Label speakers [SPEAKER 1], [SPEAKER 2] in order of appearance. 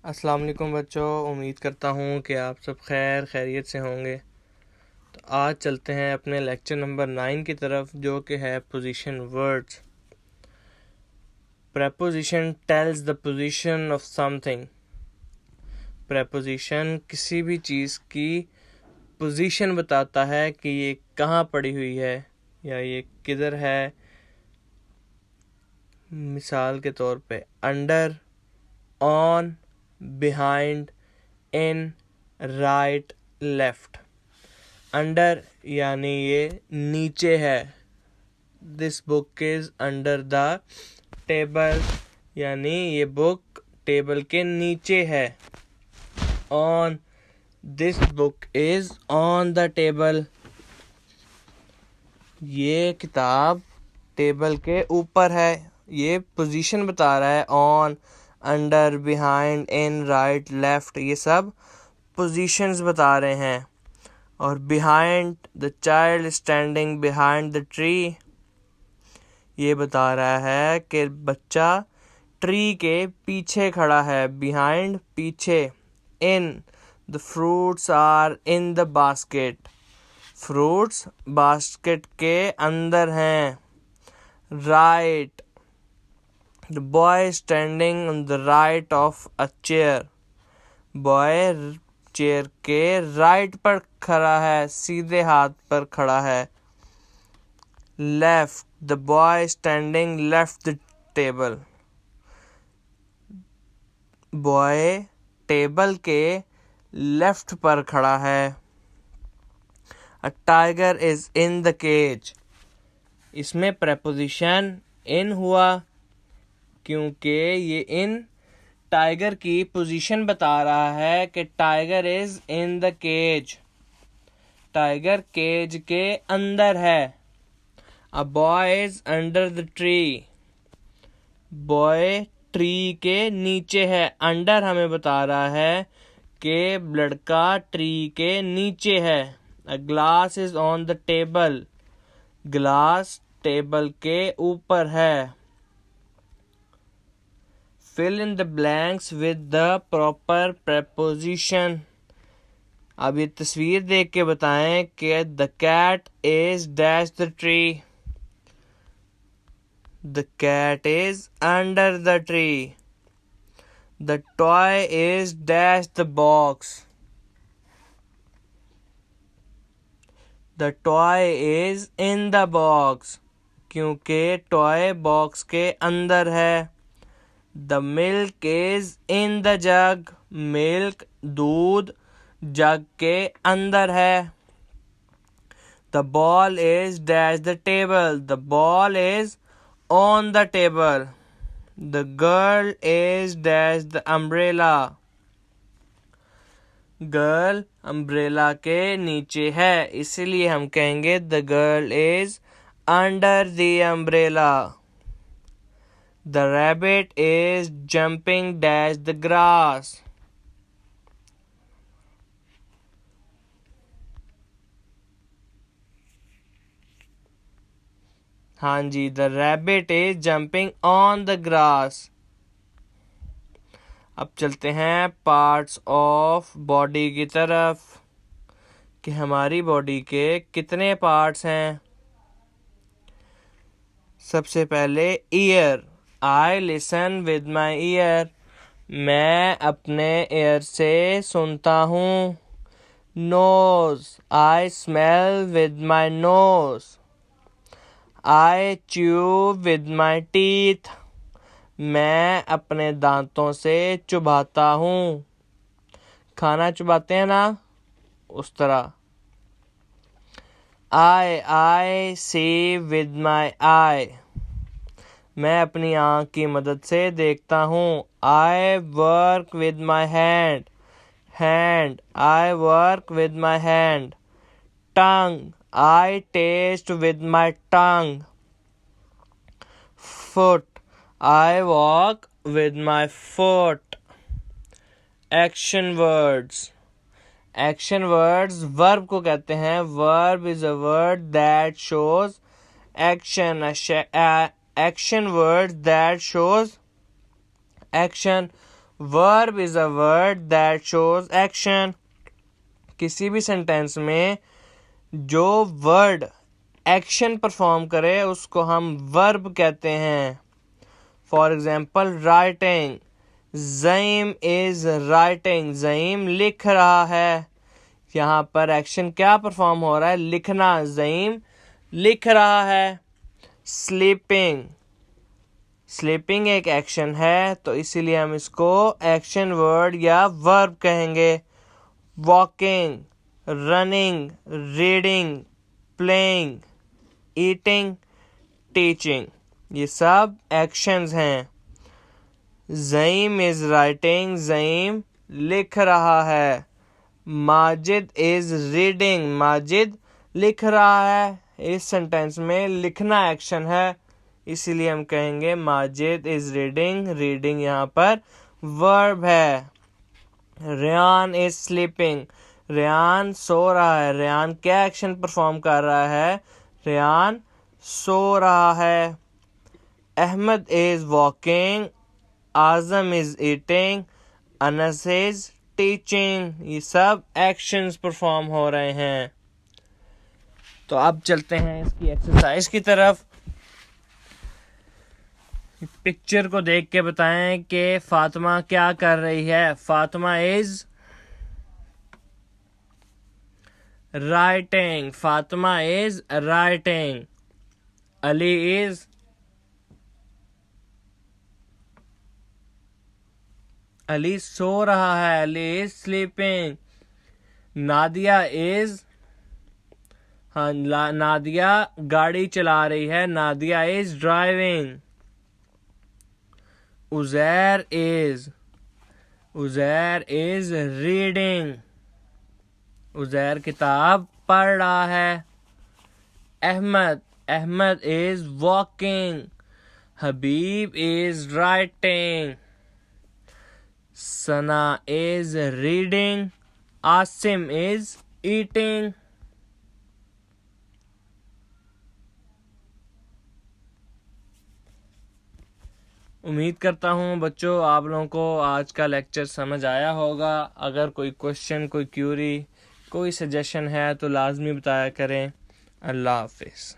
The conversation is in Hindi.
[SPEAKER 1] अस्सलाम वालेकुम बच्चों, उम्मीद करता हूँ कि आप सब खैरियत से होंगे। तो आज चलते हैं अपने लेक्चर नंबर 9 की तरफ, जो कि है position words. Preposition tells the position of something. Preposition किसी भी चीज़ की पोजीशन बताता है कि ये कहाँ पड़ी हुई है या ये किधर है। मिसाल के तौर पे under, on, behind, in, right, left. Under यानी ये नीचे है। This book is under the table यानी ये बुक टेबल के नीचे है। On, this book is on the table, ये किताब टेबल के ऊपर है। ये पोजीशन बता रहा है। On, under, behind, in, right, left, ये सब पोजीशंस बता रहे हैं। और behind, the child standing behind the tree, ये बता रहा है कि बच्चा ट्री के पीछे खड़ा है। बिहाइंड, पीछे। In, the fruits are in the basket, fruits basket के अंदर हैं। Right, the boy standing on the right of a chair, boy chair के राइट पर खड़ा है, सीधे हाथ पर खड़ा है। Left, the boy standing left the table, boy table के लेफ्ट पर खड़ा है। A tiger is in the cage, इसमें प्रेपोजिशन इन हुआ क्योंकि ये इन टाइगर की पोजीशन बता रहा है कि tiger is in the cage, tiger cage के अंदर है। A boy is under the tree, boy tree के नीचे है। अंडर हमें बता रहा है कि लड़का ट्री के नीचे है। A glass is on the table, glass table के ऊपर है। Fill in the blanks with the proper preposition, अब ये तस्वीर देख के बताएं कि the cat is dash the tree, the cat is under the tree, the toy is dash the box, the toy is in the box, क्योंकि टॉय बॉक्स के अंदर है। The milk is in the jug, milk दूध जग के अंदर है। The ball is dash the table, the ball is on the table, the girl is dash the umbrella, girl umbrella के नीचे है, इसलिए हम कहेंगे the girl is under the umbrella. The rabbit is jumping dash the grass, हाँ जी, the rabbit is jumping on the grass. अब चलते हैं पार्ट्स ऑफ बॉडी की तरफ कि हमारी बॉडी के कितने पार्ट्स हैं। सबसे पहले ear, I listen with my ear, मैं अपने ईयर से सुनता हूँ। Nose, I smell with my nose, I chew with my teeth, मैं अपने दांतों से चुबाता हूँ। खाना चुबाते हैं ना, उस तरह। आई सी विद माई आई, मैं अपनी आँख की मदद से देखता हूँ। I work with my hand, hand, I work with my hand. Tongue, I taste with my tongue. Foot, I walk with my foot. Action words, action words verb को कहते हैं। Verb is a word that shows action, action word that shows action, verb is a word that shows action. किसी भी सेंटेंस में जो वर्ड एक्शन परफॉर्म करे उसको हम वर्ब कहते हैं। For example writing, Zaeem is writing, Zaeem लिख रहा है। यहाँ पर एक्शन क्या परफॉर्म हो रहा है? लिखना। ज़ईम लिख रहा है। स्लीपिंग, स्लीपिंग एक एक्शन है तो इसीलिए हम इसको एक्शन वर्ड या वर्ब कहेंगे। Walking, running, reading, playing, eating, teaching, ये सब एक्शंस हैं। ज़ईम इज राइटिंग, ज़ईम लिख रहा है। माजिद इज रीडिंग, माजिद लिख रहा है। इस सेंटेंस में लिखना एक्शन है इसीलिए हम कहेंगे माजिद इज रीडिंग, रीडिंग यहाँ पर वर्ब है। रेयान इज स्लीपिंग, रेयान सो रहा है। रेयान क्या एक्शन परफॉर्म कर रहा है? रेयान सो रहा है। Ahmad is walking, Azam is eating, Anas is teaching, ये सब एक्शंस परफॉर्म हो रहे हैं। तो अब चलते हैं इसकी एक्सरसाइज की तरफ। पिक्चर को देख के बताएं कि फातिमा क्या कर रही है। Fatima is writing, Fatima is writing. Ali is Ali सो रहा है, Ali is sleeping. Nadia is Nadia गाड़ी चला रही है, Nadia is driving. Uzair is reading, Uzair किताब पढ़ रहा है। Ahmad is walking, Habib is writing. Sana is reading, Asim is eating. उम्मीद करता हूँ बच्चों आप लोगों को आज का लेक्चर समझ आया होगा। अगर कोई क्वेश्चन, कोई क्यूरी, कोई सजेशन है तो लाजमी बताया करें। अल्लाह हाफिज़।